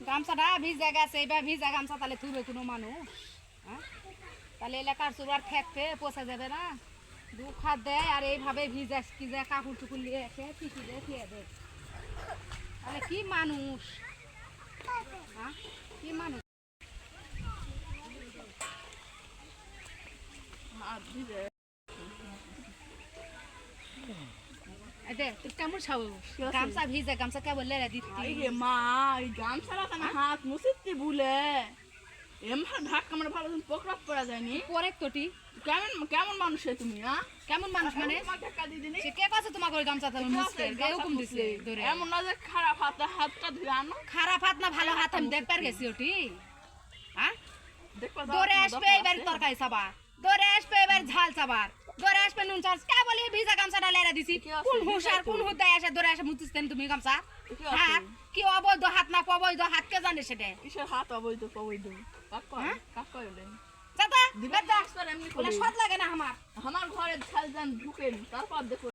গামছাটা ভিজা গেছে, এবার ভিজা গামছা তাহলে থুবে কোনো মানুষ? হ্যাঁ, তাহলে এলাকার চুলার ঠেকতে পচে যাবে না? দু খাত দেয় আর এইভাবে ভিজা কি যায় কাপড় টুকুর নিয়ে এসে ফিকি দিয়ে খেয়ে দেয়। তাহলে কি মানুষ? হ্যাঁ, কি মানুষ? কেমন গামছা ভিজে গামছা কেবল লেরা দিতে মা এই গামছাটা কেন হাত মুছিতে ভুলে এমন ধাক্কা মানে ভালো পকড়াপ করা যায়নি পরে তোটি কেমন কেমন মানুষ তুমি? কেমন মানুষ মানে ধাক্কা দিয়ে দিনি সে কে কাছে তোমাকে ওই গামছা তুমি মুছতে হুকুম দিছে ধরে? এমন না যে খারাপ হাতটা ধুয়ে আনো। খারাপ হাত না ভালো হাত আমি দেখবার গেছি ওটি। হ্যাঁ, দেখবা দৌড়ে আসবে এবার তরকারি চাবার, দৌড়ে আসবে এবার ঝাল চাবার, দৌড়ে আসবে নুন চাল কে বলি ভিজা গামছাটা লেরা দিছি। কোন হুঁশার কোন হুদায় এসে দৌড়ে এসে মুছিস তুমি গামছা? হ্যাঁ, কি অবৈধ হাত না অবৈধ হাত কে জানে সেটা? কিসের হাত অবৈধ অবৈধ কাক কয় চাতা দিবা সৎ লাগে না আমার। আমার ঘরে ঝাল ঢুকেন তারপর দেখো।